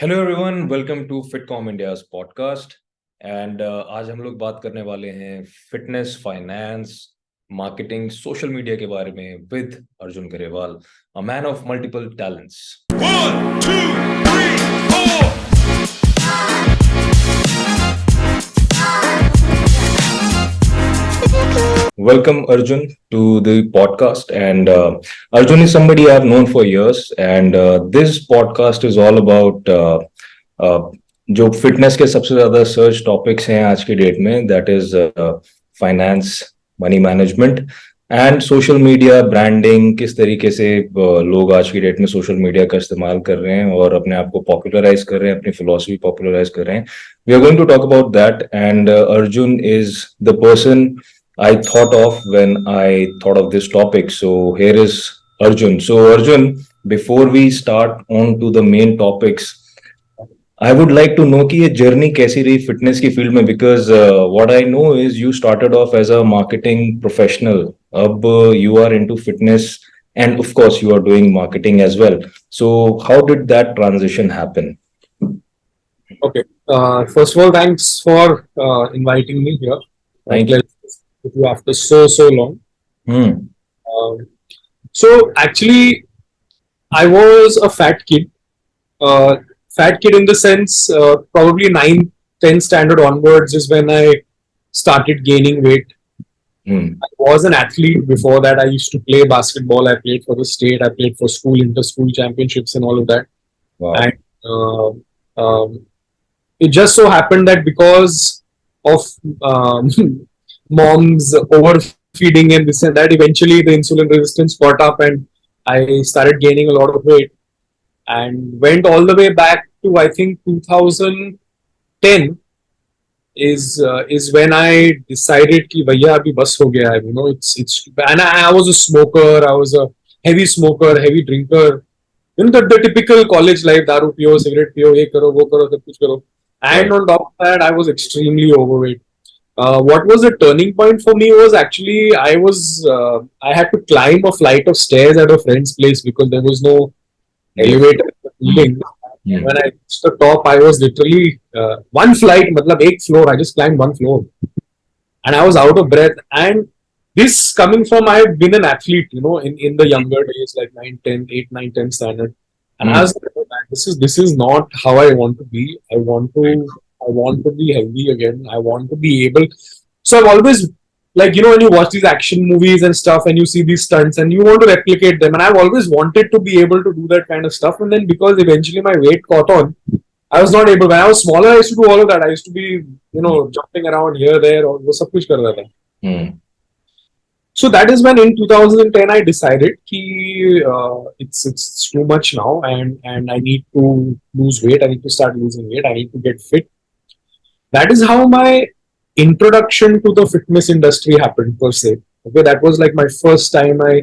Hello everyone, welcome to Fitcom India's podcast. And आज हम लोग बात करने वाले हैं fitness, finance, marketing, social media के बारे में with Arjun Grewal, a man of multiple talents. 1, 2, 3, 4. Welcome, Arjun, to the podcast. And Arjun is somebody I've known for years. And this podcast is all about जो फिटनेस के सबसे ज्यादा search topics हैं आज की डेट में, that is finance, money management and social media branding. किस तरीके से लोग आज की डेट में सोशल मीडिया का इस्तेमाल कर रहे हैं और अपने आप को पॉपुलराइज कर रहे हैं, अपनी फिलोसफी पॉपुलराइज कर रहे हैं। We are going to talk about that and Arjun is the person I thought of when I thought of this topic. So here is Arjun. So Arjun, before we start on to the main topics, I would like to know कि ये journey कैसी रही fitness की field में, because what I know is you started off as a marketing professional. अब you are into fitness and of course you are doing marketing as well. So how did that transition happen? Okay. First of all, thanks for inviting me here. Thank you. With you after so long. So actually, I was a fat kid. Fat kid in the sense, probably 9th, 10th standard onwards is when I started gaining weight. I was an athlete before that. I used to play basketball. I played for the state. I played for school, inter-school championships and all of that. Wow. And it just so happened that because of mom's overfeeding and this and that, eventually the insulin resistance caught up and I started gaining a lot of weight and went all the way back to I think 2010 is when I decided कि भैया अभी बस हो गया है, you know, it's and I was a smoker. I was a heavy smoker, heavy drinker, you know, the typical college life, दारू पियो, cigarette पियो, ये करो, वो करो, सब कुछ करो. And on top of that, I was extremely overweight. What was the turning point for me was actually I had to climb a flight of stairs at a friend's place because there was no elevator in the building. When I reached the top, I was literally one flight, matlab ek floor. I just climbed one floor, and I was out of breath. And this coming from I had been an athlete, you know, in the younger days, like 9, 10, 8, 9, 10 standard. And I was like, oh, man, this is not how I want to be. I want to be healthy again. I want to be able. So I've always, like, you know, when you watch these action movies and stuff and you see these stunts and you want to replicate them. And I've always wanted to be able to do that kind of stuff. And then because eventually my weight caught on, I was not able. When I was smaller, I used to do all of that. I used to be, you know, jumping around here, there, or wo sab kuch kar raha tha. So that is when in 2010 I decided that it's too much now and I need to lose weight. I need to start losing weight. I need to get fit. That is how my introduction to the fitness industry happened per se. Okay, that was like my first time I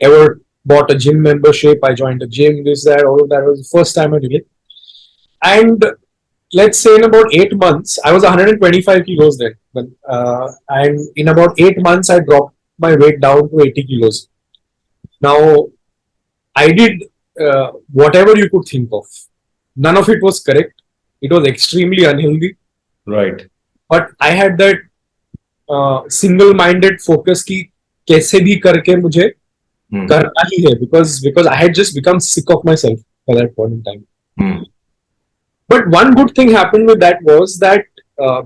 ever bought a gym membership. I joined a gym, this, that, all of that was the first time I did it. And let's say in about 8 months, I was 125 kilos then. And in about 8 months, I dropped my weight down to 80 kilos. Now, I did whatever you could think of. None of it was correct. It was extremely unhealthy. Right. But I had that single-minded focus कि कैसे भी करके मुझे करना ही है because I had just become sick of myself at that point in time. But one good thing happened with that was that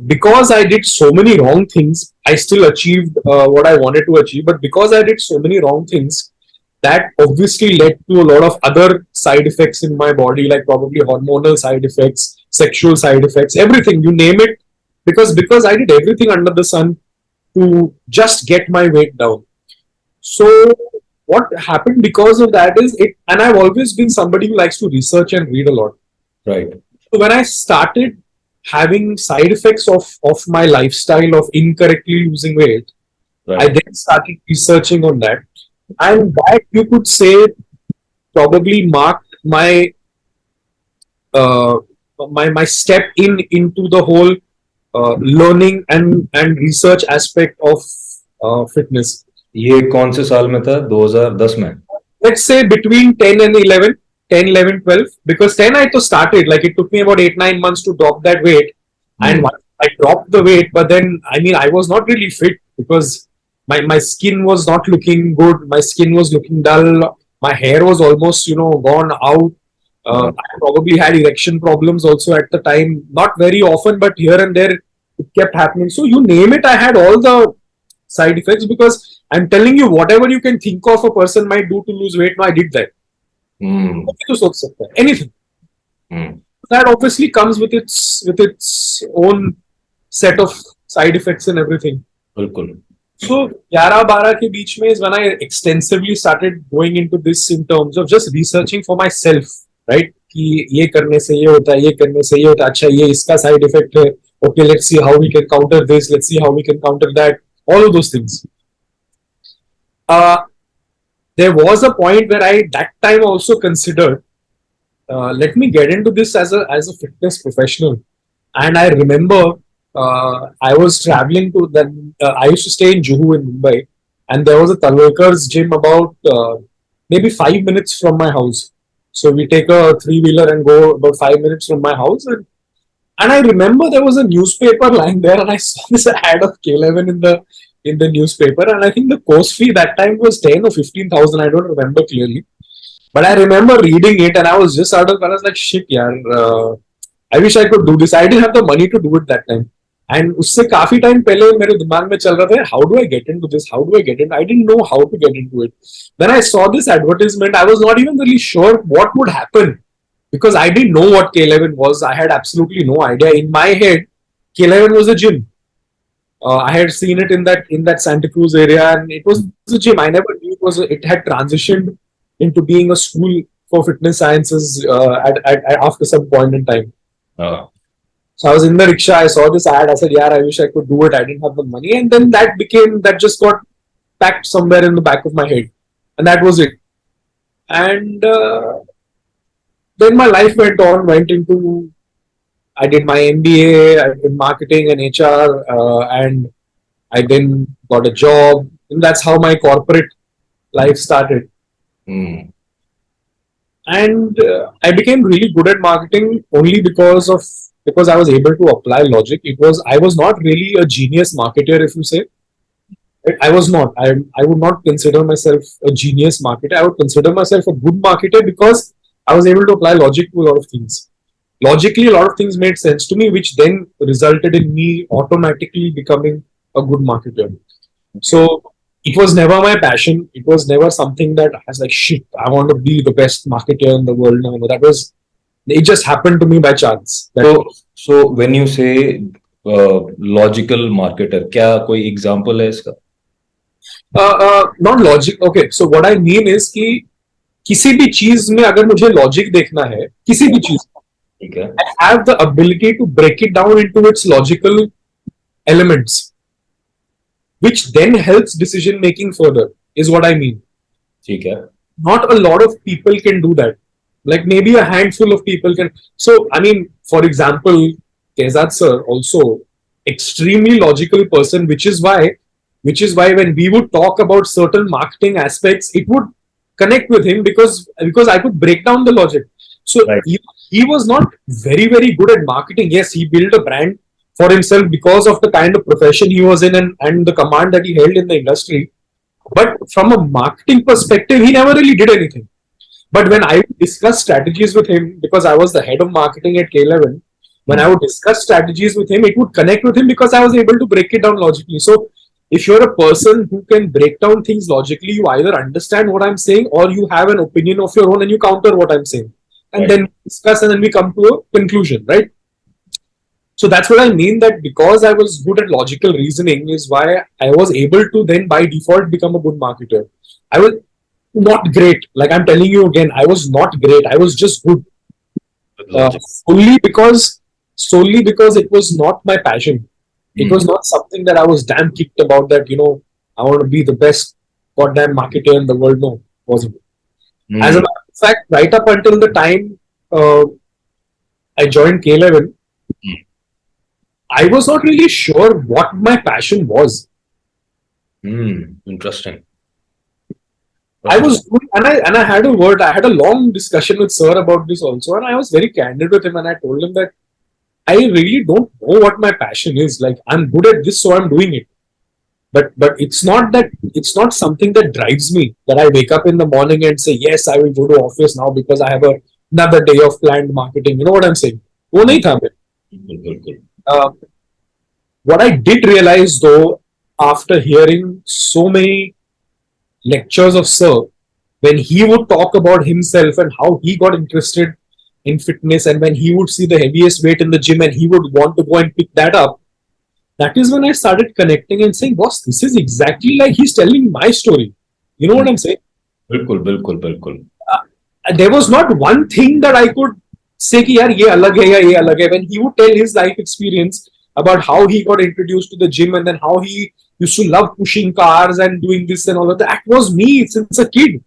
because I did so many wrong things, I still achieved what I wanted to achieve. But because I did so many wrong things, that obviously led to a lot of other side effects in my body, like probably hormonal side effects, sexual side effects, everything, you name it, because I did everything under the sun to just get my weight down. So what happened because of that is it, and I've always been somebody who likes to research and read a lot. Right. So when I started having side effects of my lifestyle of incorrectly losing weight, Right. I then started researching on that. And that you could say probably marked my my step into the whole learning and research aspect of fitness. ये कौन से साल में था? 2010 में? Let's say between 10 and 11. 10, 11, 12. Because 10 I to started, like it took me about 8, 9 months to drop that weight. And Mm. once I dropped the weight, but then, I mean, I was not really fit because my skin was not looking good. My skin was looking dull. My hair was almost, gone out. Uh, I probably had erection problems also at the time. Not very often, but here and there it kept happening. So you name it, I had all the side effects because I'm telling you, whatever you can think of a person might do to lose weight, no, I did that. mm, तो सोच सकता है, anything. mm. That obviously comes with its own set of side effects and everything. बिल्कुल. So 11-12 के बीच में is when I extensively started going into this in terms of just researching for myself, right? कि ये करने से ये होता है, ये करने से ये होता है, अच्छा ये इसका side effect है. Okay, let's see how we can counter this. Let's see how we can counter that. All of those things. Uh, there was a point where I that time also considered, let me get into this as a fitness professional. And I remember I was traveling to that. I used to stay in Juhu in Mumbai, and there was a Talwalkar's gym about maybe 5 minutes from my house. So we take a three-wheeler and go about 5 minutes from my house, and I remember there was a newspaper lying there, and I saw this ad of K11 in the newspaper, and I think the course fee that time was 10 or 15,000. I don't remember clearly, but I remember reading it, and I was just out of. I was like, shit, yaar. I wish I could do this. I didn't have the money to do it that time. And उससे काफी time पहले मेरे दिमाग में चल रहा था, how do I get into this? How do I get in? I didn't know how to get into it. When I saw this advertisement, I was not even really sure what would happen because I didn't know what K11 was. I had absolutely no idea. In my head, K11 was a gym. I had seen it in that Santa Cruz area, and it was a gym. I never knew it had transitioned into being a school for fitness sciences after some point in time. Uh, So I was in the rickshaw. I saw this ad. I said, "Yeah, I wish I could do it. I didn't have the money." And then that just got packed somewhere in the back of my head, and that was it. And then my life went on. Went into I did my MBA in marketing and HR, and I then got a job, and that's how my corporate life started. mm, And I became really good at marketing only because I was able to apply logic. I was not really a genius marketer, if you say. I was not. I would not consider myself a genius marketer. I would consider myself a good marketer because I was able to apply logic to a lot of things. Logically, a lot of things made sense to me, which then resulted in me automatically becoming a good marketer. So it was never my passion. It was never something that I was like, shit, I want to be the best marketer in the world. No, it just happened to me by chance. so when you say logical marketer, क्या कोई example है इसका? Not logic. Okay, so what I mean is कि किसी भी चीज में अगर मुझे लॉजिक देखना है, किसी भी चीज, ठीक है. I have the ability to break it down into its logical elements, which then helps decision making further, is what I mean. ठीक है. Not a lot of people can do that. Like maybe a handful of people can. So, I mean, for example, Kezad sir also extremely logical person, which is why when we would talk about certain marketing aspects, it would connect with him because I could break down the logic. So Right. he was not very very good at marketing. Yes, he built a brand for himself because of the kind of profession he was in and the command that he held in the industry. But from a marketing perspective, he never really did anything. But when I would discuss strategies with him, because I was the head of marketing at K11, when I would discuss strategies with him, it would connect with him because I was able to break it down logically. So if you're a person who can break down things logically, you either understand what I'm saying or you have an opinion of your own and you counter what I'm saying. And Right. then we discuss and then we come to a conclusion, right? So that's what I mean, that because I was good at logical reasoning is why I was able to then by default become a good marketer. I was not great. Like I'm telling you again, I was not great. I was just good. Logic. Solely because it was not my passion. It was not something that I was damn kicked about, that, I want to be the best goddamn marketer in the world. No, wasn't. Mm, As a matter of fact, right up until the time I joined K11, Mm. I was not really sure what my passion was. Interesting. I was doing, and I had a word. I had a long discussion with sir about this also, and I was very candid with him, and I told him that I really don't know what my passion is. Like I'm good at this, so I'm doing it. But it's not something that drives me. That I wake up in the morning and say, yes, I will go to office now because I have another day of planned marketing. You know what I'm saying? वो नहीं था मैं. बिल्कुल. Uh, what I did realize though, after hearing so many lectures of Sir, when he would talk about himself and how he got interested in fitness, and when he would see the heaviest weight in the gym and he would want to go and pick that up, that is when I started connecting and saying, boss, this is exactly like he's telling my story. You know what I'm saying? बिल्कुल बिल्कुल बिल्कुल. There was not one thing that I could say कि यार ये अलग है या ये अलग है. When he would tell his life experience about how he got introduced to the gym and then how he used to love pushing cars and doing this and all of that, that was me since a kid.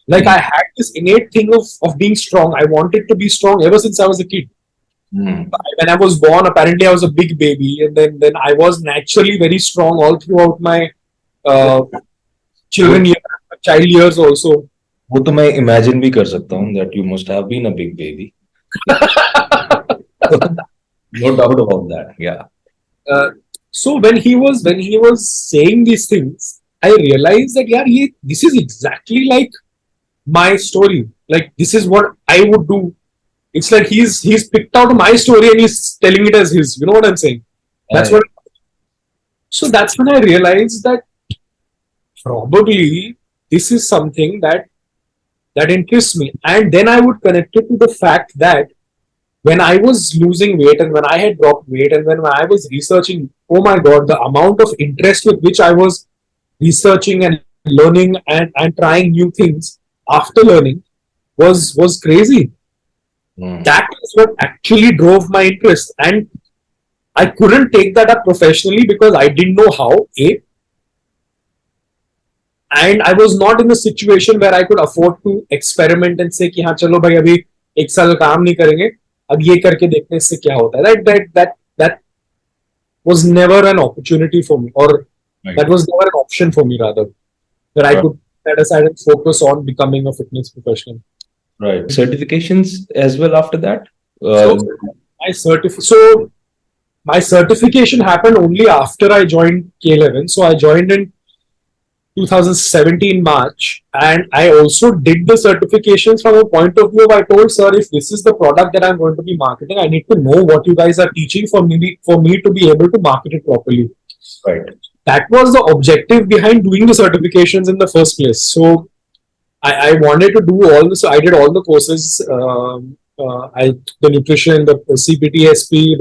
Like I had this innate thing of being strong. I wanted to be strong ever since I was a kid. When I was born, apparently I was a big baby, and then I was naturally very strong all throughout my uh, children years, child years also. वो तो मैं imagine भी कर सकता हूँ that you must have been a big baby. No doubt about that. Yeah. So when he was saying these things, I realized that yeah, this is exactly like my story. Like this is what I would do. It's like he's picked out my story and he's telling it as his. You know what I'm saying? That's what. So that's when I realized that probably this is something that interests me. And then I would connect it to the fact that when I was losing weight and when I had dropped weight and when I was researching, oh my god, the amount of interest with which I was researching and learning and trying new things after learning was crazy. That is what actually drove my interest. And I couldn't take that up professionally because I didn't know how, A. And I was not in a situation where I could afford to experiment and say कि हाँ चलो भाई अभी एक साल काम नहीं करेंगे अब ये करके देखने से क्या होता है. That was never an opportunity for me, or that was never an option for me rather, that I could set aside and focus on becoming a fitness professional. Right. Certifications as well after that? So my certification happened only after I joined K11. So I joined in 2017 March, and I also did the certifications from a point of view of I told sir, if this is the product that I'm going to be marketing, I need to know what you guys are teaching for me to be able to market it properly. Right. That was the objective behind doing the certifications in the first place. So I wanted to do all this. So I did all the courses. The nutrition, the CPTSP,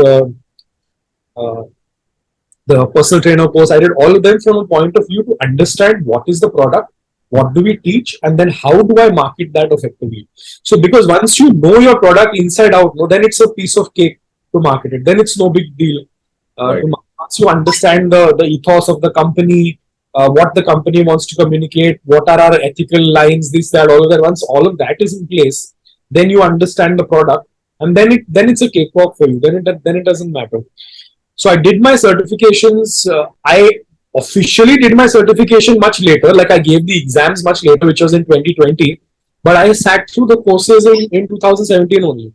the personal trainer course. I did all of them from a point of view to understand what is the product, what do we teach, and then how do I market that effectively. So because once you know your product inside out, then it's a piece of cake to market it. Then it's no big deal. Right. Once you understand the ethos of the company, what the company wants to communicate, what are our ethical lines, this, that, all of that. Once all of that is in place, then you understand the product, and then it's a cakewalk for you. Then it doesn't matter. So I did my certifications. I officially did my certification much later. Like I gave the exams much later, which was in 2020. But I sat through the courses in 2017 only.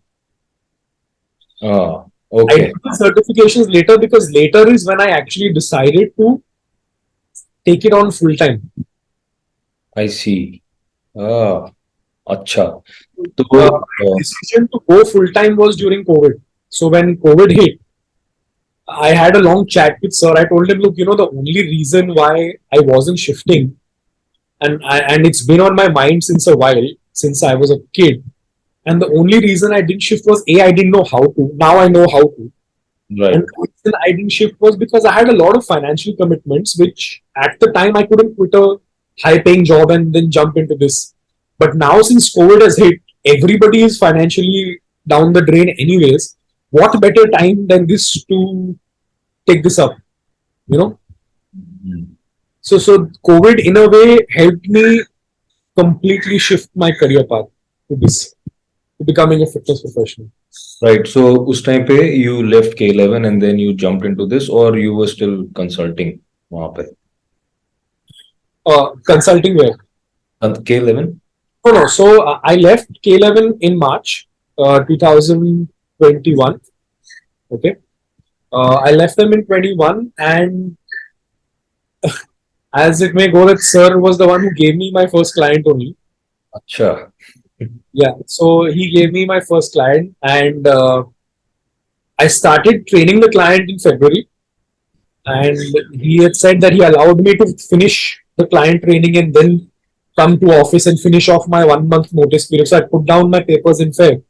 Okay. I did the certifications later because later is when I actually decided to take it on full time. I see. अच्छा. My decision to go full time was during COVID. So when COVID hit, I had a long chat with sir. I told him, look, the only reason why I wasn't shifting, and it's been on my mind since a while, since I was a kid. And the only reason I didn't shift was A, I didn't know how to. Now I know how to. Right. And the reason I didn't shift was because I had a lot of financial commitments, which at the time I couldn't quit a high paying job and then jump into this. But now since COVID has hit, everybody is financially down the drain anyways. What better time than this to take this up, So COVID in a way helped me completely shift my career path to this, to becoming a fitness professional. Right. So उस time पे you left K11 and then you jumped into this, or you were still consulting वहाँ पे? Consulting where? K11? No, no. So I left K11 in March 2021. Okay. I left them in 21, and as it may go, that sir was the one who gave me my first client only. अच्छा. Yeah. So he gave me my first client, and I started training the client in February. And he had said that he allowed me to finish the client training and then come to office and finish off my 1 month notice period. So I put down my papers in Feb,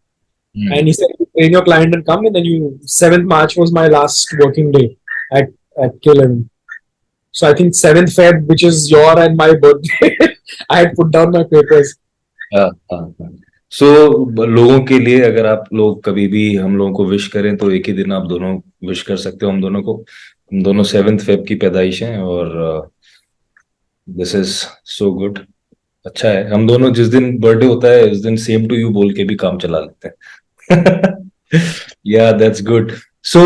and Hmm. he said, train your client and come, and then you 7th March was my last working day at K11. So I think 7th Feb, which is your and my birthday, I had put down my papers. हाँ, हाँ, हाँ. सो लोगों के लिए अगर आप लोग कभी भी हम लोगों को विश करें तो एक ही दिन आप दोनों विश कर सकते हो हम दोनों को. हम दोनों 7th Feb की पैदाइश हैं और दिस इज सो गुड. अच्छा है, हम दोनों जिस दिन बर्थडे होता है उस दिन सेम टू यू बोल के भी काम चला लेते हैं. या that's good. So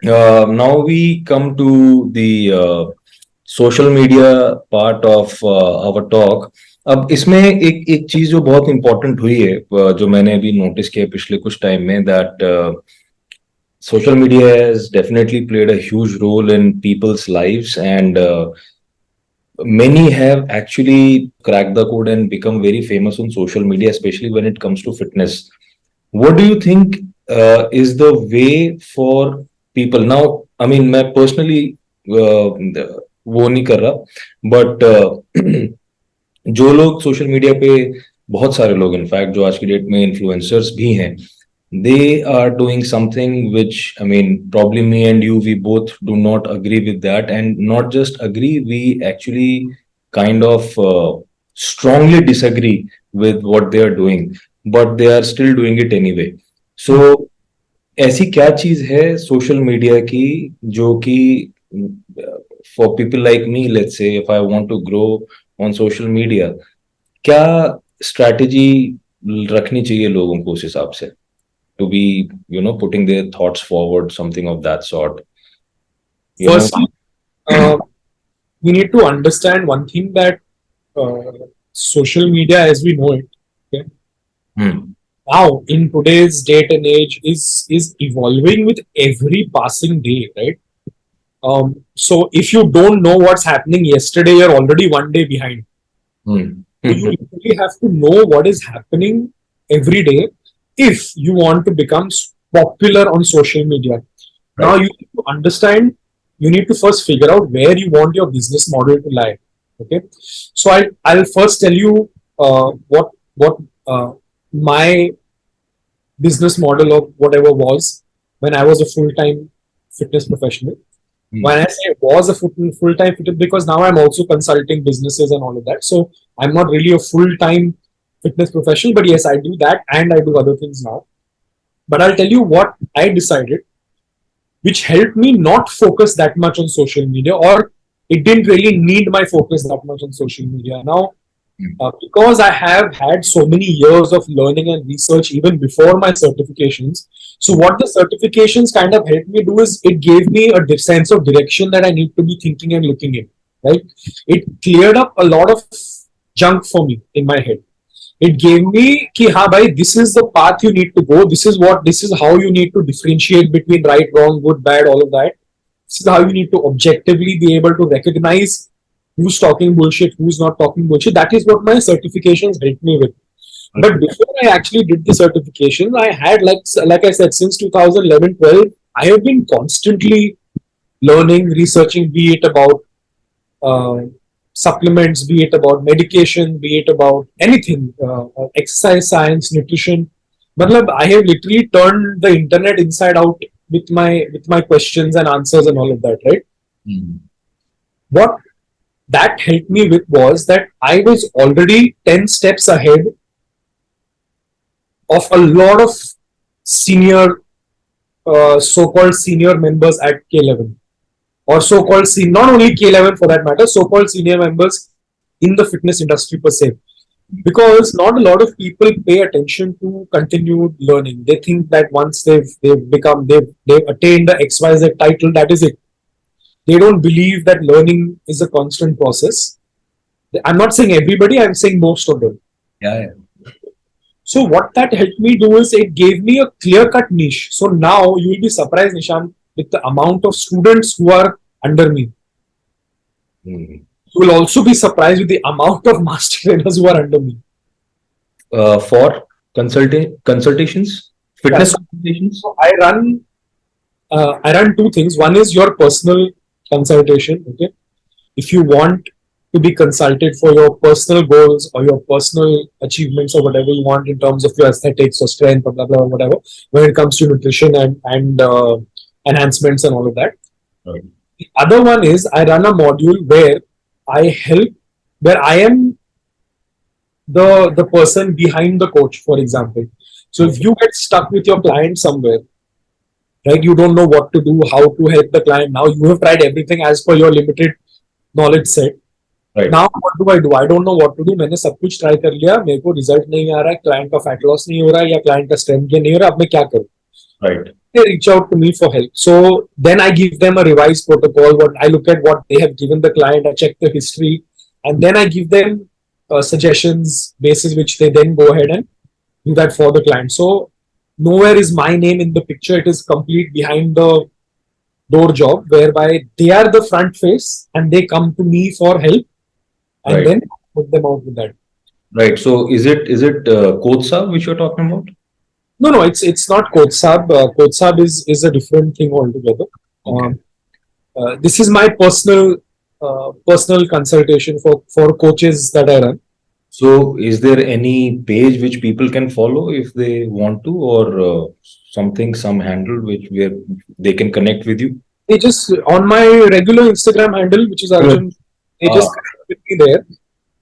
now we come to the social media part of our talk. अब इसमें एक एक चीज जो बहुत इंपॉर्टेंट हुई है, जो मैंने अभी नोटिस किया पिछले कुछ टाइम में, that social media has definitely played a huge role in people's lives, and many have actually cracked the code and become very famous on social media, especially when it comes to fitness. What do you think is the way for people now? I mean, मैं personally वो नहीं कर रहा, but जो लोग social media पे, बहुत सारे लोग इनफैक्ट जो आज की डेट में इन्फ्लुएंसर्स भी हैं, they are doing something which, I mean, probably me and you, we both do not agree with that, and not just agree, we actually kind of strongly disagree with what they are doing, but they are still doing it anyway. So ऐसी क्या चीज है social media की जो कि for people like me, let's say if I want to grow on social media, क्या strategy रखनी चाहिए लोगों को उस हिसाब से to be, putting their thoughts forward, something of that sort, you know? Firstly, we need to understand one thing, that social media as we know it, okay, Hmm. now in today's date and age is evolving with every passing day, right? So if you don't know what's happening yesterday, you're already one day behind. Hmm. So you really have to know what is happening every day if you want to become popular on social media. Now Right. you need to understand, you need to first figure out where you want your business model to lie. Okay, so I'll first tell you what my business model or whatever was when I was a full-time fitness professional. Hmm. When I say was a full-time fitness, because now I'm also consulting businesses and all of that. So I'm not really a full-time fitness professional, but yes, I do that and I do other things now. But I'll tell you what I decided, which helped me not focus that much on social media, or it didn't really need my focus that much on social media. Now, because I have had so many years of learning and research even before my certifications, so what the certifications kind of helped me do is it gave me a sense of direction that I need to be thinking and looking in, right? It cleared up a lot of junk for me in my head. It gave me ki ha bhai, this is the path you need to go. This is how you need to differentiate between right, wrong, good, bad, all of that. This is how you need to objectively be able to recognize who's talking bullshit, who's not talking bullshit. That is what my certifications helped me with. But before I actually did the certifications, I had like I said, since 2011-12, I have been constantly learning, researching, be it about uh, supplements, be it about medication, be it about anything, exercise science, nutrition. Matlab, I have literally turned the internet inside out with my questions and answers and all of that, right? Hmm. What that helped me with was that I was already 10 steps ahead of a lot of senior, so-called senior members at K11, or so-called not only K11 for that matter, so-called senior members in the fitness industry per se. Because not a lot of people pay attention to continued learning. They think that once they've attained the XYZ title, that is it. They don't believe that learning is a constant process. I'm not saying everybody, I'm saying most of them. Yeah. So what that helped me do is it gave me a clear-cut niche. So now you will be surprised, Nishant, with the amount of students who are under me. Mhm. You will also be surprised with the amount of master trainers who are under me. For consultations, Yeah, fitness so, consultations. so I run two things. One is your personal consultation. Okay, if you want to be consulted for your personal goals or your personal achievements or whatever you want in terms of your aesthetics or strength or blah blah, blah whatever, when it comes to nutrition and enhancements and all of that. Right. The other one is I run a module where I help, where I am the person behind the coach, for example. So if Okay. you get stuck with your client somewhere, right, you don't know what to do, how to help the client. Now you have tried everything as per your limited knowledge set. Right. Now what do I do? I don't know what to do. मैंने सब कुछ try कर लिया, मेरे को result नहीं आ रहा है, क्लाइंट का फैट लॉस नहीं हो रहा है या क्लाइंट का स्ट्रेंथ गेन नहीं हो रहा, अब मैं क्या करूं? Right. They reach out to me for help. So then I give them a revised protocol. What I look at what they have given the client, I check the history, and then I give them suggestions basis which they then go ahead and do that for the client. So nowhere is my name in the picture. It is complete behind the door job whereby they are the front face and they come to me for help and Right. then put them out with that. Right. So is it Code Saab which you're talking about? No, it's not Code Sab. Code Sab is a different thing altogether. Okay. This is my personal consultation for coaches that I run. So is there any page which people can follow if they want to, or some handle which where they can connect with you? They just on my regular Instagram handle, which is Arjun, they Ah, just connect with me there,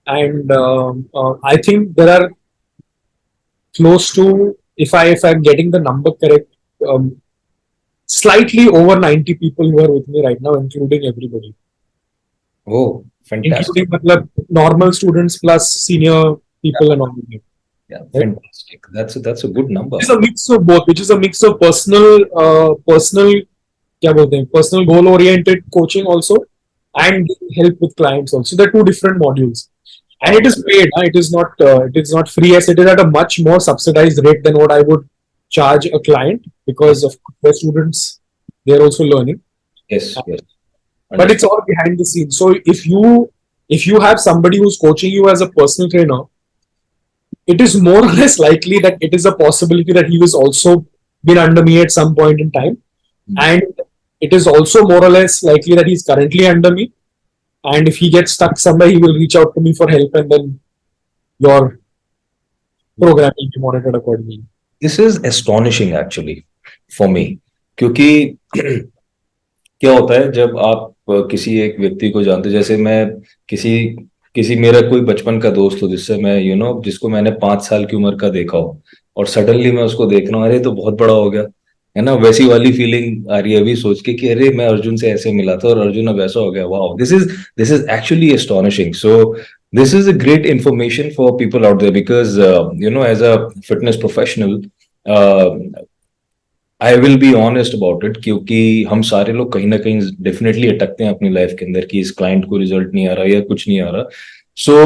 and I think there are close to, if I'm getting the number correct, slightly over 90 people who are with me right now, including everybody, oh, fantastic. including matlab, normal students plus senior people and all of them. Yeah, Right? fantastic. That's a good number. It's a mix of both, which is a mix of personal क्या बोलते हैं, personal goal oriented coaching also and help with clients also. They're two different modules. And it is paid. It is not free, as it is at a much more subsidized rate than what I would charge a client because of the students, they're also learning. Yes, yes. But it's all behind the scenes. So if you have somebody who's coaching you as a personal trainer, it is more or less likely that it is a possibility that he was also been under me at some point in time. And it is also more or less likely that he's currently under me. And if he gets stuck somewhere, he will reach out to me for help, and then your program will be monitored accordingly. This is astonishing actually for me, क्योंकि क्या होता है जब आप किसी एक व्यक्ति को जानते हो, जैसे मैं किसी किसी मेरा कोई बचपन का दोस्त हो जिससे मैं जिसको मैंने 5 साल की उम्र का देखा हो और सडनली मैं उसको देख रहा हूँ, अरे तो बहुत बड़ा हो गया है ना, वैसी वाली फीलिंग आ रही है अभी सोच के कि अरे मैं अर्जुन से ऐसे मिला था और अर्जुन अब ऐसा हो गया. Wow, this is actually astonishing. So this is a great information for people out there because as a fitness professional, uh, I will be honest about it, क्योंकि हम सारे लोग कहीं ना कहीं डेफिनेटली अटकते हैं अपनी लाइफ के अंदर कि इस क्लाइंट को रिजल्ट नहीं आ रहा या कुछ नहीं आ रहा. So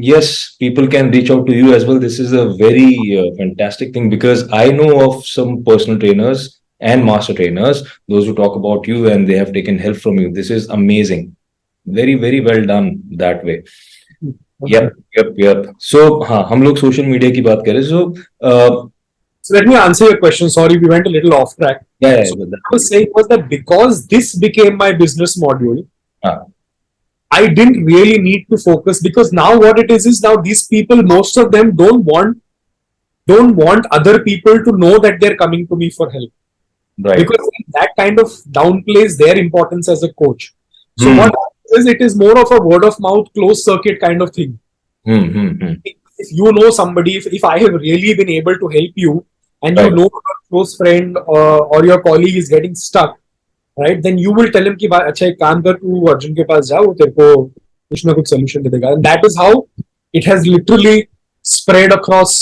yes, people can reach out to you as well. This is a very fantastic thing because I know of some personal trainers and master trainers, those who talk about you and they have taken help from you. This is amazing. Very, very well done that way. Yep. So हाँ, हम लोग social media की बात करें. So let me answer your question. Sorry, we went a little off track. Yeah, So what I was saying was that because this became my business module, हाँ, I didn't really need to focus, because now what it is now these people, most of them don't want other people to know that they're coming to me for help, right. because that kind of downplays their importance as a coach. So Hmm. what happens is it is more of a word of mouth, closed circuit kind of thing. Hmm. If you know somebody, if I have really been able to help you, and Right. you know your close friend or your colleague is getting stuck, right, then you will tell him कि अच्छा एक काम कर, तू अर्जुन के पास जा, वो तेरे को कुछ ना कुछ solution दे देगा. And that is how it has literally spread across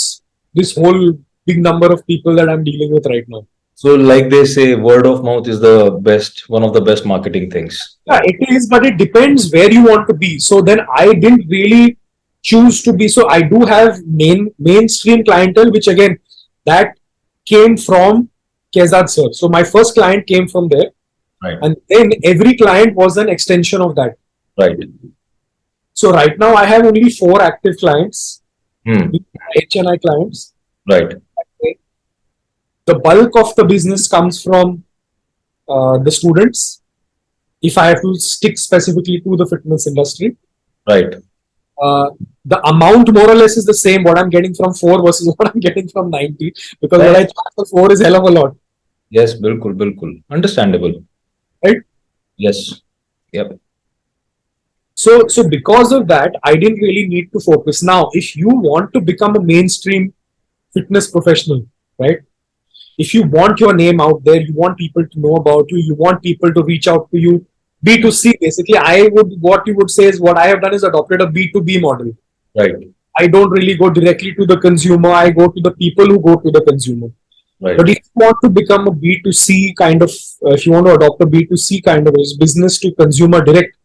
this whole big number of people that I'm dealing with right now. So, like they say, word of mouth is the best, one of the best marketing things. Yeah, it is, but it depends where you want to be. So then I didn't really choose to be. So I do have mainstream clientele, which again that came from Kezad sir. So my first client came from there, Right. and then every client was an extension of that. Right. So right now I have only 4 active clients, Hmm. HNI clients. Right. The bulk of the business comes from the students. If I have to stick specifically to the fitness industry, Right. uh, the amount more or less is the same what I'm getting from 4 versus what I'm getting from 90, because what I Right. charge for 4 is hell of a lot, Yes, bilkul, bilkul. Understandable. right? Yes. Yep. So because of that, I didn't really need to focus. Now, if you want to become a mainstream fitness professional, right? If you want your name out there, you want people to know about you, you want people to reach out to you, B2C basically, what you would say is what I have done is adopted a B2B model. Right. I don't really go directly to the consumer, I go to the people who go to the consumer. Right. But if you want to become a B2C kind of, if you want to adopt a B2C kind of business to consumer direct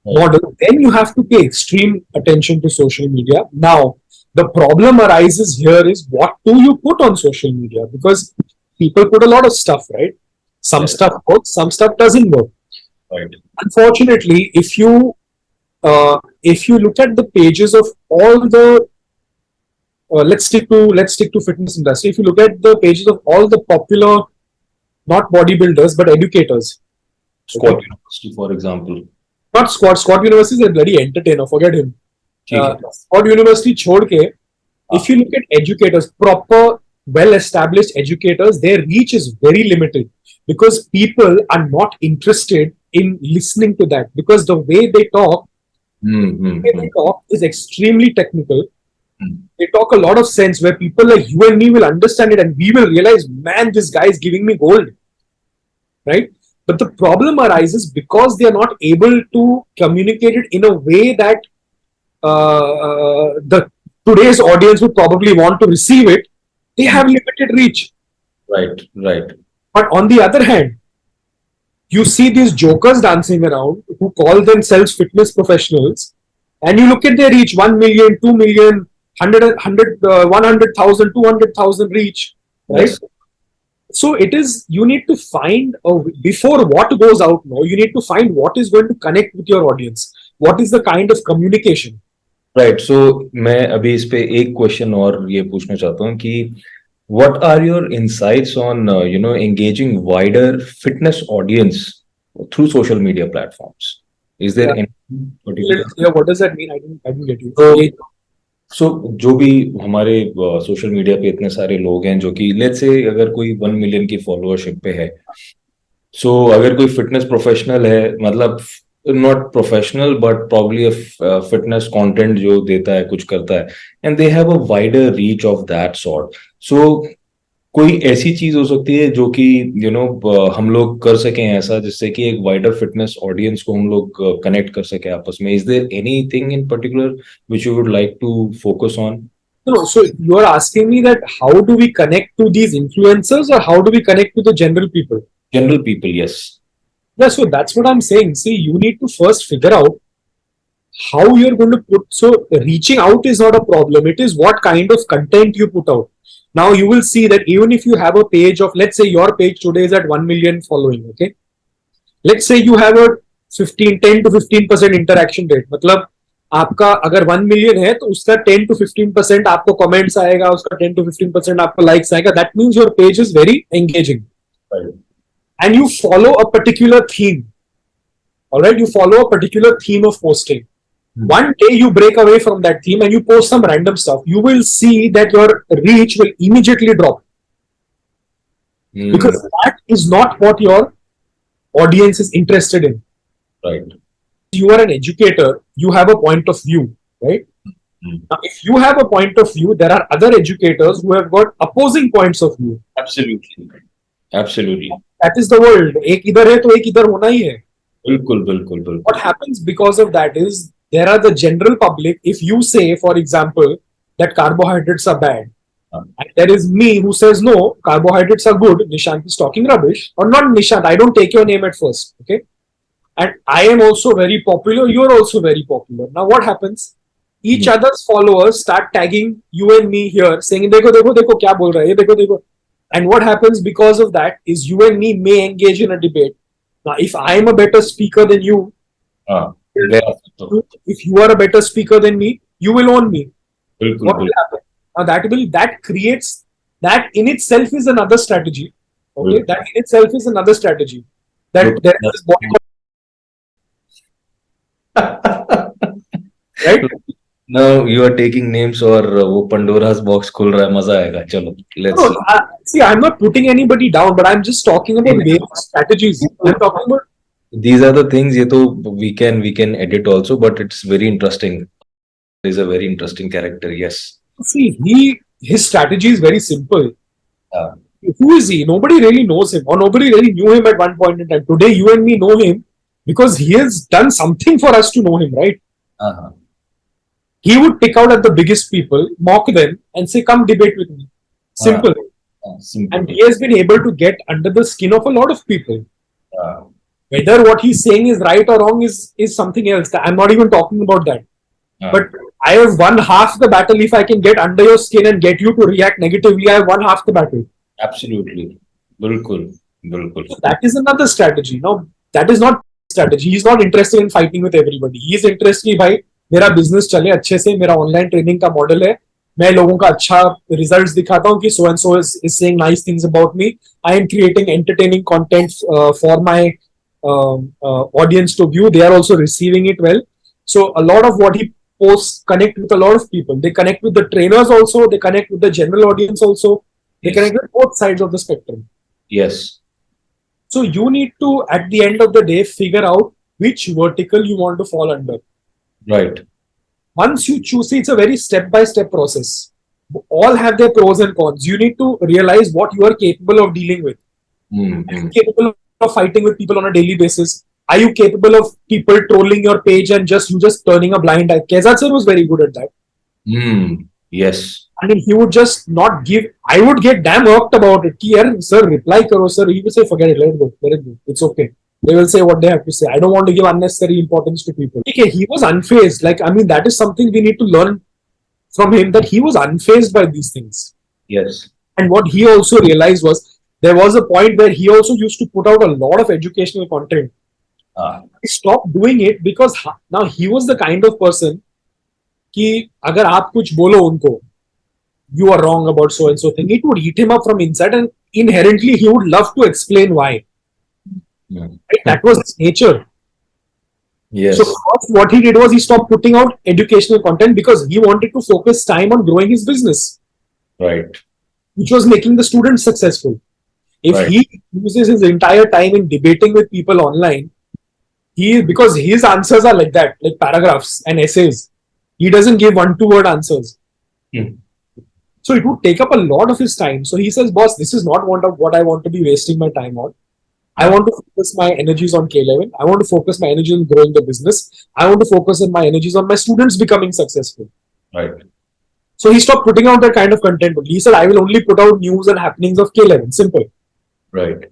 model, then you have to pay extreme attention to social media. Now, the problem arises here is what do you put on social media? Because people put a lot of stuff, right? Some Yes. stuff works, some stuff doesn't work. Right. Unfortunately, if you look at the pages of all the let's stick to fitness industry. If you look at the pages of all the popular, not bodybuilders but educators, Squat okay? University, for example. Not Scott University is a bloody entertainer. Forget him. ठीक है. Scott University छोड़ के, if हाँ. you look at educators, proper, well-established educators, their reach is very limited because people are not interested in listening to that because the way they talk, is extremely technical. They talk a lot of sense where people like you and me will understand it and we will realize, man, this guy is giving me gold, right? But the problem arises because they are not able to communicate it in a way that the today's audience would probably want to receive it. They have limited reach. Right. Right. But on the other hand, you see these jokers dancing around who call themselves fitness professionals, and you look at their reach 1 million, 2 million, 100,000, 200,000 reach, right? Yes. So it is, you need to find, before what goes out now, you need to find what is going to connect with your audience. What is the kind of communication? Right so मैं अभी इस पे एक question और ये पूछना चाहता हूँ कि what are your insights on engaging wider fitness audience through social media platforms? Is there Yeah. any particular? Yeah, what does that mean? I didn't get you. सो जो भी हमारे सोशल मीडिया पे इतने सारे लोग हैं जो कि लेट्स से अगर कोई 1 मिलियन की फॉलोअरशिप पे है, सो अगर कोई फिटनेस प्रोफेशनल है, मतलब not professional but probably fitness content जो देता है, कुछ करता है, and they have a wider reach of that sort, so कोई ऐसी चीज हो सकती है जो कि हम लोग कर सकें ऐसा जिससे कि एक वाइडर फिटनेस ऑडियंस को हम लोग कनेक्ट कर सके आपस में? Is there anything in particular which you would like to focus on? No, so you are asking me that how do we connect to these influencers or how do we connect to the general people? General people, yes. Yeah, so that's what I'm saying. See, you need to first figure out how you're going to put. So reaching out is not a problem. It is what kind of content you put out. Now you will see that even if you have a page of, let's say your page today is at 1 million following, okay? Let's say you have a 10 to 15% interaction rate. मतलब आपका अगर 1 million है तो उसका 10 to 15% आपको comments आएगा, उसका 10 to 15% आपको लाइक्स आएगा. That means your page is very engaging and you follow a particular theme. All right, you follow a particular theme of posting. One day you break away from that theme and you post some random stuff. You will see that your reach will immediately drop because that is not what your audience is interested in. Right. You are an educator, you have a point of view, right? Now, if you have a point of view, there are other educators who have got opposing points of view. Absolutely. Absolutely. That is the world. एक इधर है तो एक इधर होना ही है. बिल्कुल बिल्कुल बिल्कुल. What happens because of that is there are the general public. If you say, for example, that carbohydrates are bad, And there is me who says, no, carbohydrates are good. Nishant is talking rubbish. Or not Nishant, I don't take your name at first. Okay. And I am also very popular. You're also very popular. Now, what happens? Each other's followers start tagging you and me here, saying, Dekho, dekho, dekho, kya bol raha hai? Dekho, dekho. And what happens because of that is you and me may engage in a debate. Now, if I am a better speaker than you, हाँ, गया तो if you are a better speaker than me, you will own me. बिल्कुल What will happen? Now that creates, that in itself is another strategy. Okay, बिल्कुल. that in itself is another strategy. That there is this body, right? Now you are taking names और वो पंडोरा's box खुल रहा है, मजा आएगा. चलो, let's No, see, I'm not putting anybody down, but I'm just talking about various strategies. I'm talking about, these are the things ये तो we can edit also, but it's very interesting. He's a very interesting character. Yes. see, his strategy is very simple. Uh, Who is he? Nobody really knows him, or nobody really knew him at one point in time. Today, you and me know him because he has done something for us to know him, right? uh-huh. He would pick out at the biggest people, mock them, and say, "Come debate with me." Simple. Simple. And he has been able to get under the skin of a lot of people. Uh, Whether what he's saying is right or wrong is something else. I'm not even talking about that. But I have won half the battle if I can get under your skin and get you to react negatively. I have won half the battle. absolutely. बिल्कुल, बिल्कुल. So that is another strategy. Now, that is not strategy. He's not interested in fighting with everybody. He is interested in भाई मेरा business चले अच्छे से, मेरा online training का model है, मैं लोगों का अच्छा results दिखाता हूँ कि so and so is saying nice things about me. I am creating entertaining content for my audience to view. They are also receiving it well. So a lot of what he posts connect with a lot of people. They connect with the trainers also. They connect with the general audience also. They Yes. connect with both sides of the spectrum. Yes. So you need to, at the end of the day, figure out which vertical you want to fall under. Right. Once you choose, see, it's a very step-by-step process. All have their pros and cons. You need to realize what you are capable of dealing with. Are you capable of fighting with people on a daily basis? Are you capable of people trolling your page and you just turning a blind eye? Kezad sir was very good at that. Yes. I mean, he would just not give. I would get damn irked about it. Ki, yaar, sir, reply karo, sir. He would say, forget it, let it go, let it go. It's okay. They will say what they have to say. I don't want to give unnecessary importance to people. Okay, he was unfazed. Like, I mean, that is something we need to learn from him, that he was unfazed by these things. Yes. And what he also realized was there was a point where he also used to put out a lot of educational content. He stopped doing it because now he was the kind of person कि अगर आप कुछ बोलो उनको, you are wrong about so and so thing, it would eat him up from inside, and inherently he would love to explain why. Right? That was his nature. Yes. So what he did was he stopped putting out educational content because he wanted to focus time on growing his business, Right. which was making the students successful. If Right. he uses his entire time in debating with people online, because his answers are like that, like paragraphs and essays. He doesn't give 1-2 word answers. So it would take up a lot of his time. So he says, boss, this is not what I want to be wasting my time on. I want to focus my energies on K11. I want to focus my energy on growing the business. I want to focus my energies on my students becoming successful. Right. So he stopped putting out that kind of content. He said, I will only put out news and happenings of K11. Simple. Right.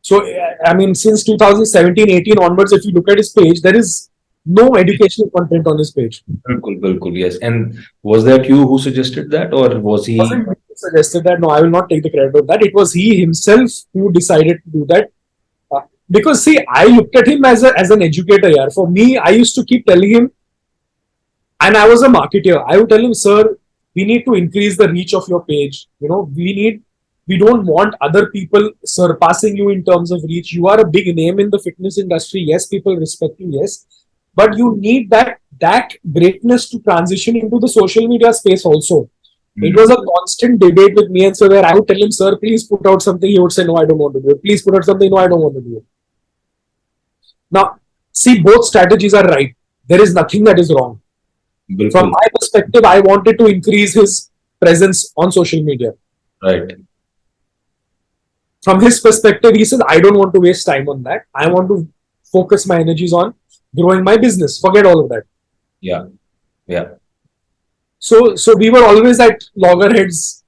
So, I mean, since 2017-18 onwards, if you look at his page, there is no educational content on his page. Bilkul, yes. And was that you who suggested that, or was he? Wasn't me who suggested that. No, I will not take the credit of that. It was he himself who decided to do that. Because see, I looked at him as an educator. Yeah. For me, I used to keep telling him, and I was a marketer. I would tell him, sir, we need to increase the reach of your page. You know, we don't want other people surpassing you in terms of reach. You are a big name in the fitness industry. Yes, people respect you. Yes, but you need that greatness to transition into the social media space also. It was a constant debate with me and sir, where I would tell him, sir, please put out something. He would say, no, I don't want to do it. Please put out something. No, I don't want to do it. Now, see, both strategies are right. There is nothing that is wrong. Bilkul. From my perspective, I wanted to increase his presence on social media. Right. From his perspective, he says, I don't want to waste time on that. I want to focus my energies on growing my business. Forget all of that. Yeah. Yeah. So we were always at loggerheads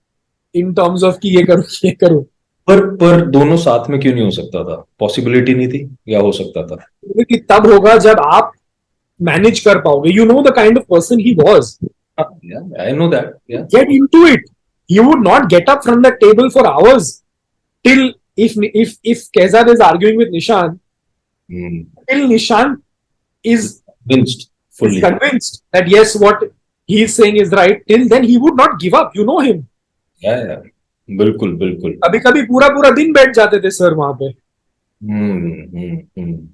in terms of कि ये करूँ. पर दोनों साथ में क्यों नहीं हो सकता था? पॉसिबिलिटी नहीं थी या हो सकता था? कि तब होगा जब आप मैनेज कर पाओगे. You know the kind of person he was. I know that. या Get into it. He would not get up from the table for hours till if Kezad is arguing with Nishant, till Nishant is convinced is fully. convinced that yes, what he is saying is right. Till then, he would not give up. You know him. या बिल्कुल बिल्कुल. कभी कभी पूरा पूरा दिन बैठ जाते थे सर वहां पे. हम्म.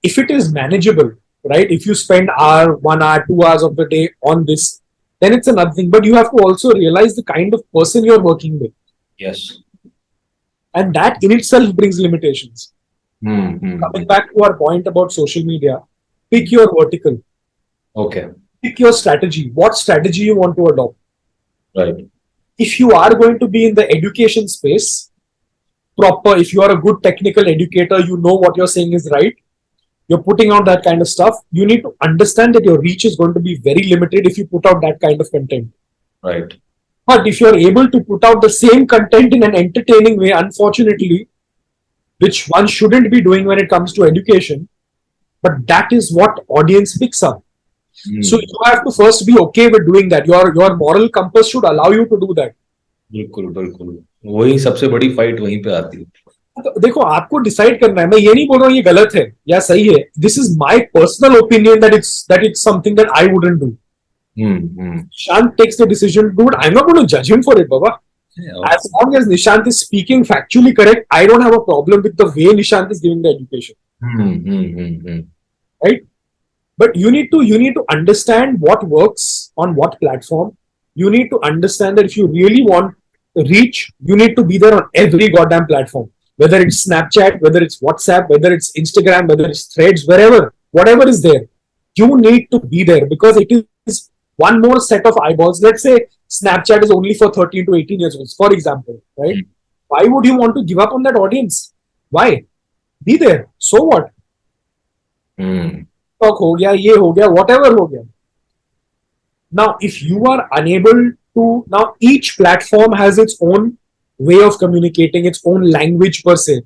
If it is manageable, right? If you spend hour, 1 hour, 2 hours of the day on this, then it's another thing. But you have to also realize the kind of person you're working with, Yes. and that in itself brings limitations. Hmm. Coming back to our point about social media, pick your vertical, Okay. pick your strategy. What strategy you want to adopt? Right. If you are going to be in the education space, proper, if you are a good technical educator, you know what you're saying is right, you're putting out that kind of stuff, you need to understand that your reach is going to be very limited if you put out that kind of content. Right. But if you're able to put out the same content in an entertaining way, unfortunately, which one shouldn't be doing when it comes to education, but that is what audience picks up. So you have to first be okay with doing that. Your moral compass should allow you to do that. बिल्कुल बिल्कुल. वही सबसे बड़ी fight वहीं पे आती है. तो देखो आपको डिसाइड करना है. मैं ये नहीं बोल रहा हूँ ये गलत है या सही है. This is my personal opinion that it's something that I wouldn't do. Nishant takes the decision to do it. I'm not going to judge him for it, Baba. As long as Nishant is speaking factually correct, I don't have a problem with the way Nishant is giving the education. Right? But you need to understand what works on what platform. You need to understand that if you really want reach, you need to be there on every goddamn platform. Whether it's Snapchat, whether it's WhatsApp, whether it's Instagram, whether it's Threads, whatever is there, you need to be there because it is one more set of eyeballs. Let's say Snapchat is only for 13 to 18 years old, for example, right? Why would you want to give up on that audience? Why? Be there. So what? TikTok हो गया, ये हो गया, whatever हो गया. Now, if you are unable to, now each platform has its own way of communicating, its own language per se,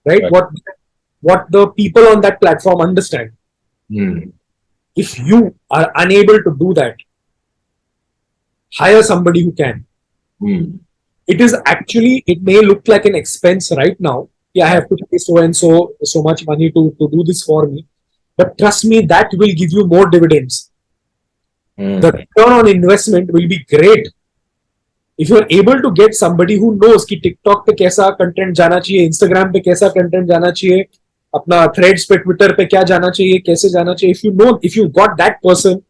right? What the people on that platform understand. If you are unable to do that, hire somebody who can. It is actually, it may look like an expense right now. Yeah, I have to pay so and so much money to do this for me. But trust me, that will give you more dividends. The return on investment will be great. If you're able to get somebody who knows कि TikTok पे कैसा content जाना चाहिए, Instagram पे कैसा content जाना चाहिए, अपना Threads पे, Twitter पे क्या जाना चाहिए, कैसे जाना चाहिए, if you got that person,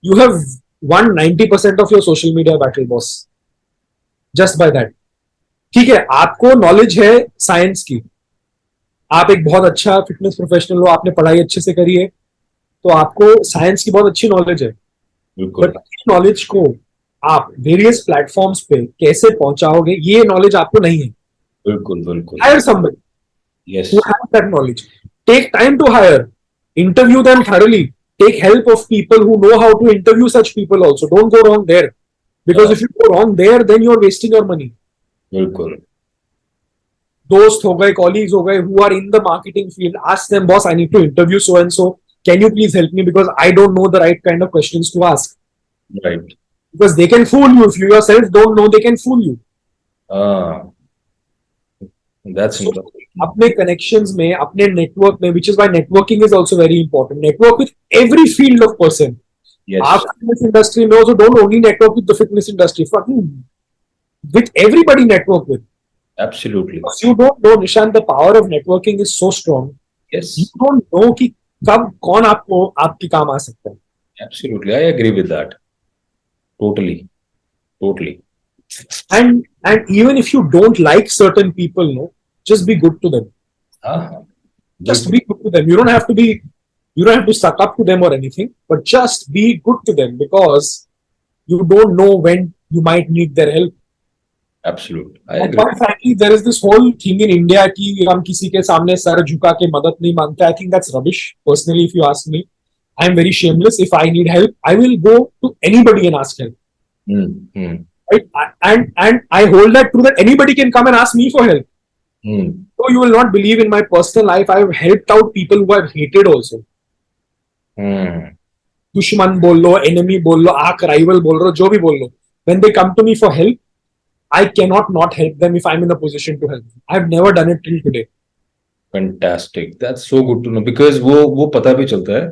you have won 90% of your social media battle, boss. Just by that. ठीक है, आपको नॉलेज है साइंस की, आप एक बहुत अच्छा फिटनेस प्रोफेशनल हो, आपने पढ़ाई अच्छे से करी है, तो आपको साइंस की बहुत अच्छी नॉलेज है. बट इस नॉलेज को आप वेरियस प्लेटफॉर्म्स पे कैसे पहुंचाओगे, ये नॉलेज आपको नहीं है. बिल्कुल बिल्कुल. Hire somebody Yes. who has that knowledge. Take time to hire. Interview them thoroughly. Take help of people who know how to interview such people also. Don't go wrong there. Because if you go wrong there, then you're wasting your money. बिल्कुल. दोस्त हो गए, colleagues हो गए, who are in the marketing field, ask them, boss, I need to interview so and so. Can you please help me because I don't know the right kind of questions to ask. Right. Because they can fool you. If you yourself don't know, they can fool you. That's So, interesting. अपने connections में, अपने network में, which is why networking is also very important. Network with every field of person. Yes. Our fitness industry में also don't only network with the fitness industry. Fucking with everybody network with. Absolutely. Because you don't know, Nishant, the power of networking is so strong. Yes. You don't know कि कब कौन आपको आपके काम आ सकता है. Absolutely. I agree with that. Totally. And even if you don't like certain people, no, just be good to them. Just be good to them. You don't have to suck up to them or anything, but just be good to them because you don't know when you might need their help. Absolutely. I And agree. quite frankly, there is this whole thing in India कि हम किसी के सामने sir झुका के मदद नहीं मांगते. I think that's rubbish. Personally, if you ask me, I am very shameless. If I need help, I will go to anybody and ask help. right? And I hold that true that anybody can come and ask me for help. Hmm. So you will not believe, in my personal life, I have helped out people who I've hated also. Hmm. दुश्मन बोल लो, enemy बोल लो, आक rival बोल लो, जो भी बोल लो. When they come to me for help, I cannot not help them if I'm in a position to help them. I've never done it till today. Fantastic. That's so good to know because वो पता भी चलता है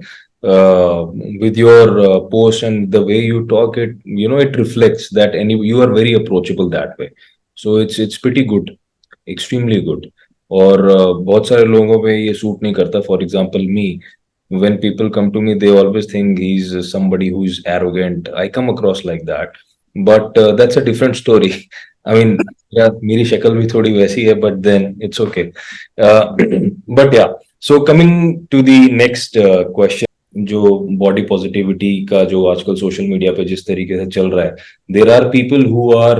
with your post and the way you talk it it reflects that any you are very approachable that way. So it's pretty good, extremely good. और बहुत सारे लोगों पे ये सूट नहीं करता. For example, me, when people come to me, they always think he's somebody who is arrogant. I come across like that, but that's a different story. I mean, yeah, मेरी शक्ल भी थोड़ी वैसी है, but then it's okay. But yeah, so coming to the next question, जो body positivity का जो आजकल सोशल मीडिया पे जिस तरीके से चल रहा है, there are people who are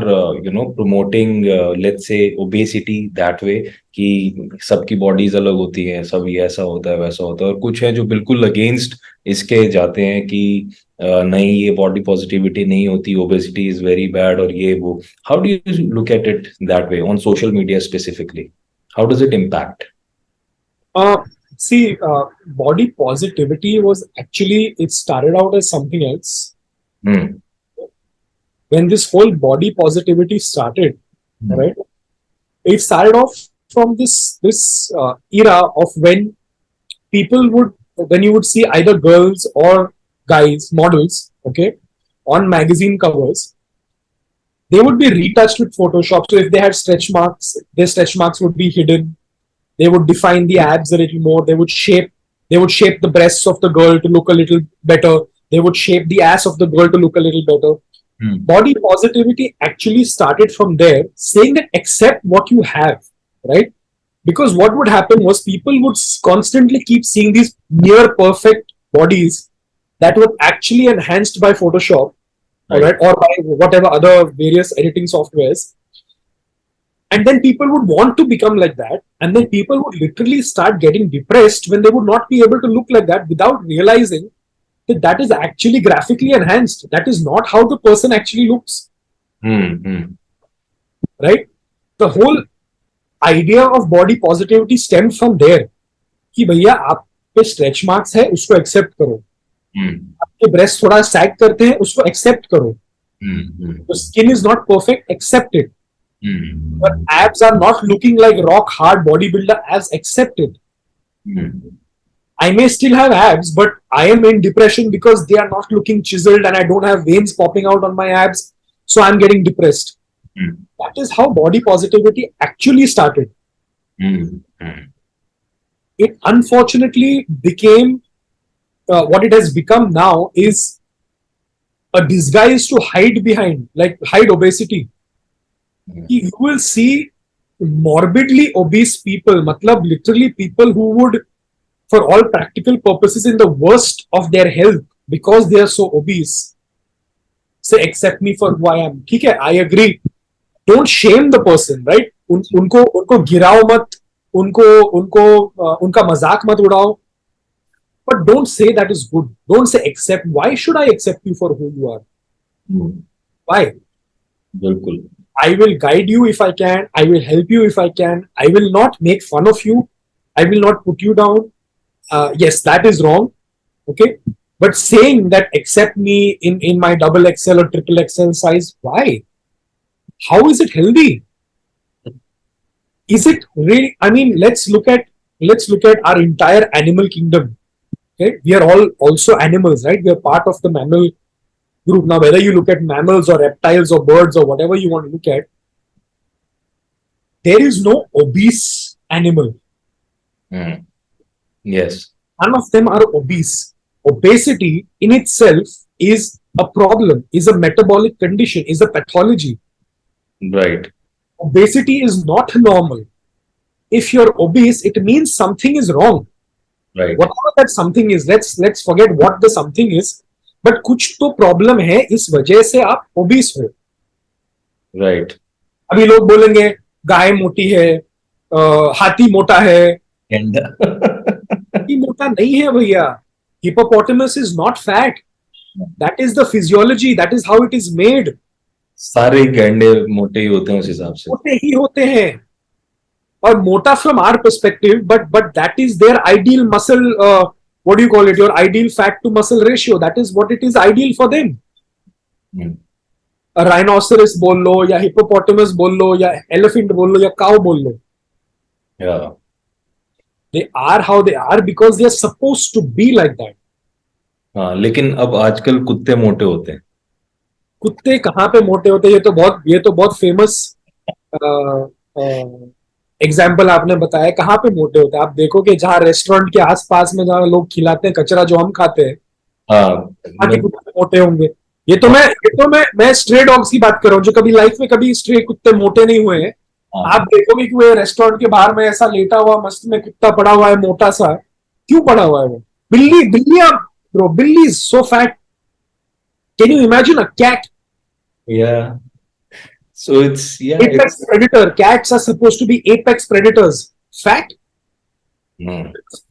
promoting let's say obesity that way कि सबकी बॉडीज अलग होती हैं, सब ये ऐसा होता है वैसा होता है, और कुछ हैं जो बिल्कुल अगेंस्ट इसके जाते हैं कि नहीं ये बॉडी पॉजिटिविटी नहीं होती, ओबेसिटी इज वेरी बैड और ये वो. How do you look at it that way on social media specifically? How does it impact? See, body positivity was actually, it started out as something else. Hmm. When this whole body positivity started, Hmm. right? It started off from this era of when people would, when you would see either girls or guys, models, okay, on magazine covers, they would be retouched with Photoshop. So if they had stretch marks, their stretch marks would be hidden. They would define the abs a little more. They would shape the breasts of the girl to look a little better. They would shape the ass of the girl to look a little better. Hmm. Body positivity actually started from there, saying that accept what you have, right? Because what would happen was people would constantly keep seeing these near perfect bodies that were actually enhanced by Photoshop, all Right. right, or by whatever other various editing softwares. And then people would want to become like that. And then people would literally start getting depressed when they would not be able to look like that without realizing that that is actually graphically enhanced. That is not how the person actually looks, Hmm. Hmm. right? The whole idea of body positivity stemmed from there. कि भैया आप पे stretch marks है, उसको accept करो. Hmm. आपके breast थोड़ा सैग करते हैं, उसको एक्सेप्ट करो. Hmm. Hmm. The skin is not perfect, accept it. Hmm. Your abs are not looking like rock hard bodybuilder, as accepted. Hmm. I may still have abs, but I am in depression because they are not looking chiseled and I don't have veins popping out on my abs. So I'm getting depressed. Hmm. That is how body positivity actually started. Hmm. Hmm. It unfortunately became what it has become now is a disguise to hide behind, like hide obesity. You will see morbidly obese people, matlab literally people who would, for all practical purposes, in the worst of their health because they are so obese, say accept me for who I am. ठीक है, I agree. Don't shame the person, right? उनको गिराओ मत, उनको उनको उनका मजाक मत उड़ाओ. But don't say that is good. Don't say accept. Why should I accept you for who you are? Hmm. Why? बिल्कुल. I will guide you if I can. I will help you if I can. I will not make fun of you. I will not put you down. Yes, that is wrong. Okay. But saying that accept me in my double XL or triple XL size, why? How is it healthy? Is it really? I mean, let's look at our entire animal kingdom. Okay, we are all also animals, right? We are part of the mammal group. Now, whether you look at mammals or reptiles or birds or whatever you want to look at, there is no obese animal. Hmm. Yes. None of them are obese. Obesity in itself is a problem, is a metabolic condition, is a pathology. Right. Obesity is not normal. If you're obese, it means something is wrong. Right. Whatever that something is, let's forget what the something is. But कुछ तो problem है, इस वजह से आप obese हो. Right. अभी लोग बोलेंगे गाय मोटी है, हाथी मोटा है. And हाथी मोटा नहीं है भैया. Hippopotamus is not fat. That is the physiology. That is how it is made. सारे गैंडे मोटे ही होते हैं उस हिसाब से. मोटे ही होते हैं. और मोटा from our perspective, but that is their ideal muscle, what do you call it, your ideal fat to muscle ratio. That is what it is ideal for them. Hmm. Rhinoceros बोल लो या हिपोपोटामस बोल लो या elephant बोल लो या cow बोल लो. Yeah. They are how they are because they are suppose to be like that. हाँ, लेकिन अब आजकल कुत्ते मोटे होते हैं. कुत्ते कहाँ पे मोटे होते हैं? ये तो बहुत फेमस एग्जाम्पल आपने बताया. कहाँ पे मोटे होते हैं? आप देखोगे जहाँ रेस्टोरेंट के आसपास में जहाँ लोग खिलाते हैं कचरा जो हम खाते हैं, हाँ. वहाँ के मैं, कुत्ते मोटे होंगे. ये तो मैं स्ट्रे डॉग्स की बात कर रहा हूँ जो कभी लाइफ में कभी स्ट्रे कुत्ते मोटे नहीं हुए हैं. हाँ. आप देखोगे कि वो रेस्टोरेंट के बाहर में ऐसा लेटा हुआ मस्त में कुत्ता पड़ा हुआ है मोटा सा. क्यों पड़ा हुआ है वो? बिल्ली बिल्ली आप ब्रो, बिल्ली is so fat. Can you imagine a cat? Yeah. So it's, yeah, Apex it's. predator. Cats are supposed to be apex predators. Fat? Hmm.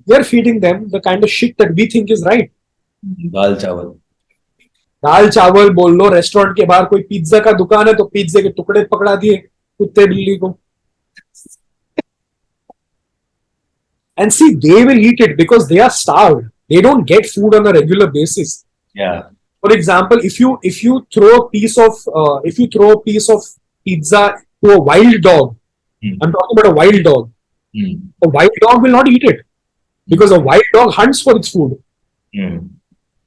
They're feeding them the kind of shit that we think is right. दाल चावल. दाल चावल बोल लो. Restaurant के बाहर कोई pizza का दुकान है तो पिज्जे के टुकड़े पकड़ा दिए कुत्ते बिल्ली को. And see, they will eat it because they are starved. They don't get food on a regular basis. Yeah. For example, if you throw a piece of pizza to a wild dog, Hmm. I'm talking about a wild dog. Hmm. A wild dog will not eat it because a wild dog hunts for its food. Hmm.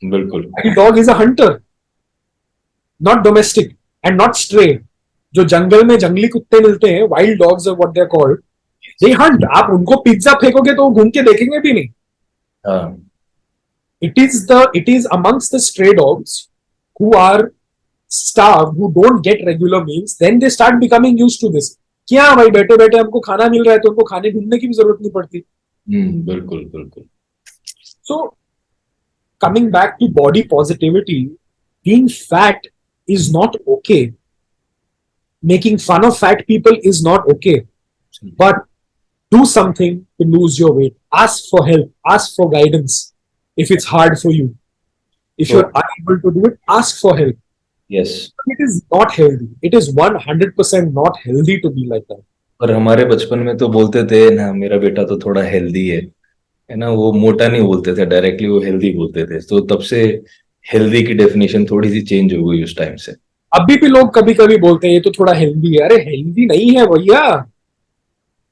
बिल्कुल. Wild dog is a hunter, not domestic and not stray. जो जंगल में जंगली कुत्ते मिलते हैं, wild dogs are what they're called. They hunt. आप उनको pizza फेंकोगे तो वो घूम के देखेंगे भी नहीं. हाँ. It is amongst the stray dogs who are starved, who don't get regular meals, then they start becoming used to this. क्या भाई बैठे बैठे हमको खाना मिल रहा है तो उनको खाने ढूंढने की भी जरूरत नहीं पड़ती. बिल्कुल बिल्कुल. So coming back to body positivity, being fat is not okay. Making fun of fat people is not okay. But do something to lose your weight. Ask for help. Ask for guidance if it's hard for you. If So- you're unable to do it, ask for help. Yes. It is not healthy. It is 100% not healthy to be like that. पर हमारे बचपन में तो बोलते थे ना, मेरा बेटा तो थोड़ा हेल्दी है ना. वो मोटा नहीं बोलते थे डायरेक्टली, वो हेल्दी बोलते थे. तो तब से हेल्दी की डेफिनेशन थोड़ी सी चेंज हो गई उस टाइम से. अभी भी लोग कभी कभी बोलते हैं ये तो थोड़ा हेल्दी है. अरे हेल्दी नहीं है भैया.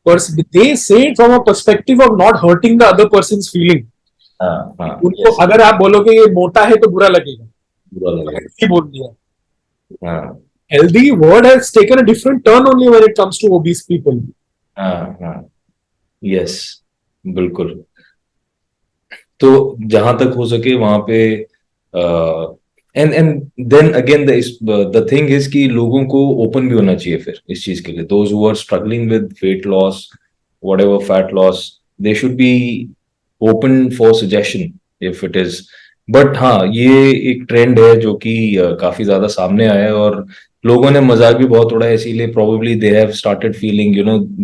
They say it from a perspective of not hurting the other person's feeling. हाँ हाँ. उनको Yes. अगर आप बोलोगे ये मोटा है तो बुरा लगेगा. बुरा लगेगा. हेल्दी बोल दिया. हाँ Healthy word has taken a different turn only when it comes to obese people. हाँ हाँ. यस. बिल्कुल. तो जहां तक हो सके वहां पे and then again the thing is कि लोगों को ओपन भी होना चाहिए फिर इस चीज के लिए. Those who are struggling with weight loss, whatever fat loss, they should be open for suggestion if it is. But हाँ, ये एक ट्रेंड है जो कि काफी ज्यादा सामने आया है और लोगों ने मजाक भी बहुत उड़ाया. इसीलिए probably they have started feeling,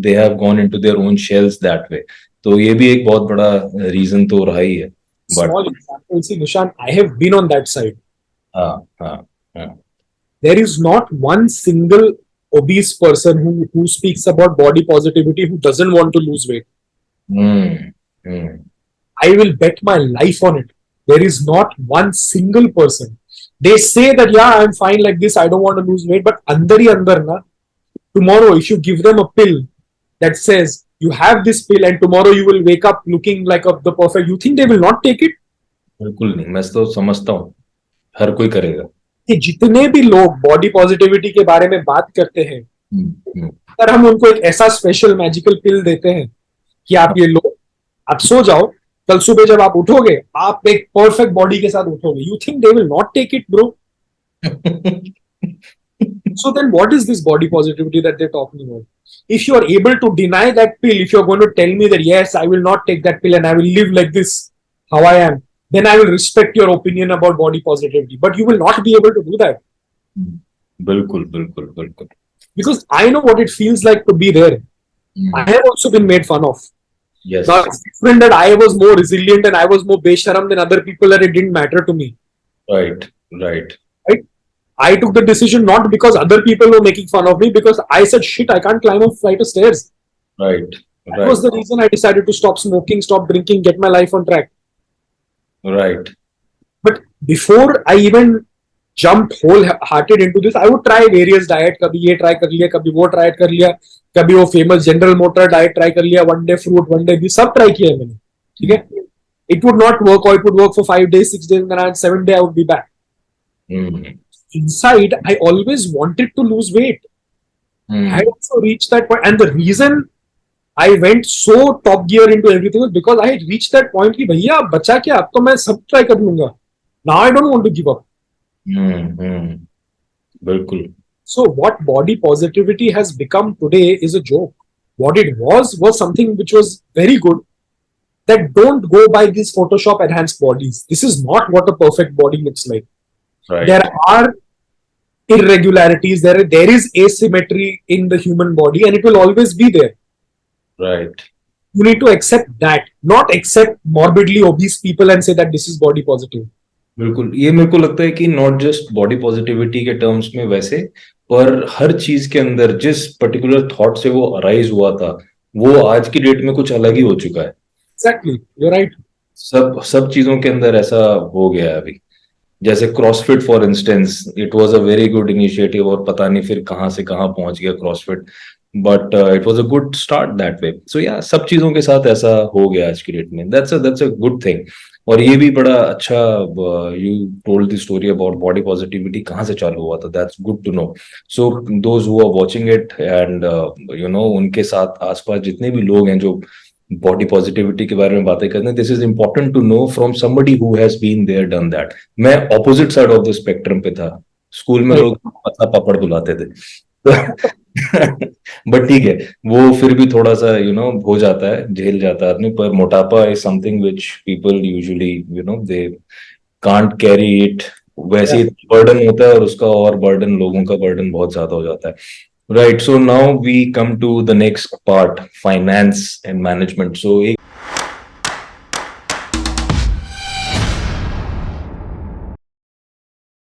they have gone into their own shells that way. तो ये भी एक बहुत बड़ा रीजन तो रहा ही है. But Small example. See, Nishant, I have been on that side. हाँ हाँ हाँ. There is not one single obese person who speaks about body positivity who doesn't want to lose weight. Hmm. Hmm. I will bet my life on it. There is not one single person. They say that, yeah, I'm fine like this, I don't want to lose weight, but andar hi andar na, tomorrow if you give them a pill that says you have this pill and tomorrow you will wake up looking like the perfect, you think they will not take it? बिल्कुल नहीं. मैं तो समझता हूँ हर कोई करेगा. कि जितने भी लोग बॉडी पॉजिटिविटी के बारे में बात करते हैं, हम्म. अगर हम उनको एक ऐसा स्पेशल मैजिकल पिल देते हैं कि आप ये लो, आप सो जाओ, कल सुबह जब आप उठोगे आप एक परफेक्ट बॉडी के साथ उठोगे, you think they will not take it bro? So then what is this body positivity that they're talking about? If you are able to deny that pill, if you're going to tell me that yes, I will not take that pill and I will live like this how I am, then I will respect your opinion about body positivity. But you will not be able to do that. बिल्कुल बिल्कुल बिल्कुल. Because I know what it feels like to be there. I have also been made fun of. Yes. Now it's different that I was more resilient and I was more besharam than other people, that it didn't matter to me. Right. Right. I took the decision not because other people were making fun of me, because I said, shit, I can't climb a flight of stairs. Right. That was the reason I decided to stop smoking, stop drinking, get my life on track. Right. But before I even jumped wholehearted into this, I would try various diet. कभी ये try कर लिया, कभी वो try कर लिया, कभी वो famous General Motor diet try कर लिया, one day fruit, one day this, सब try किया है मैंने. ठीक है? It would not work, or it would work for 5 days, 6 days, and then on 7th day I would be back. Inside, I always wanted to lose weight. I also reached that point, and the reason I went so top gear into everything was because I had reached that point कि भैया अब बचा क्या, अब तो मैं सब try कर लूंगा. Now I don't want to give up. बिल्कुल. So what body positivity has become today is a joke. What it was something which was very good. That don't go by these Photoshop enhanced bodies. This is not what a perfect body looks like. Right. There are irregularities. There is asymmetry in the human body, and it will always be there. Right. You need to accept that, not accept morbidly obese people and say that this is body positive. बिल्कुल. ये मेरे को लगता है कि not just body positivity के terms में वैसे, पर हर चीज के अंदर जिस पर्टिकुलर थॉट से वो अराइज हुआ था, वो आज की डेट में कुछ अलग ही हो चुका है. Exactly, you're right. सब चीजों के अंदर ऐसा हो गया है अभी. जैसे CrossFit for instance, it was a very good initiative, और पता नहीं फिर कहाँ से कहाँ पहुंच गया CrossFit, but it was a good start that way. So yeah सब चीजों के साथ ऐसा हो गया आज की डेट में. That's a good thing. और ये भी बड़ा अच्छा, you told the story about body positivity कहाँ से चालू हुआ था. That's good to know. So those who are watching it and उनके साथ आसपास जितने भी लोग हैं जो बॉडी पॉजिटिविटी के बारे में बातें करते हैं, this is important to know from somebody who has been there done that. मैं opposite side of the spectrum पे था. स्कूल में लोग पतला पापड़ बुलाते थे. बट ठीक है, वो फिर भी थोड़ा सा हो जाता है, झेल जाता है आदमी. पर मोटापा is something which people usually they can't carry it. वैसे बर्डन होता है, और उसका और बर्डन, लोगों का बर्डन बहुत ज्यादा हो जाता है. Right. So now we come to the next part, finance and management. So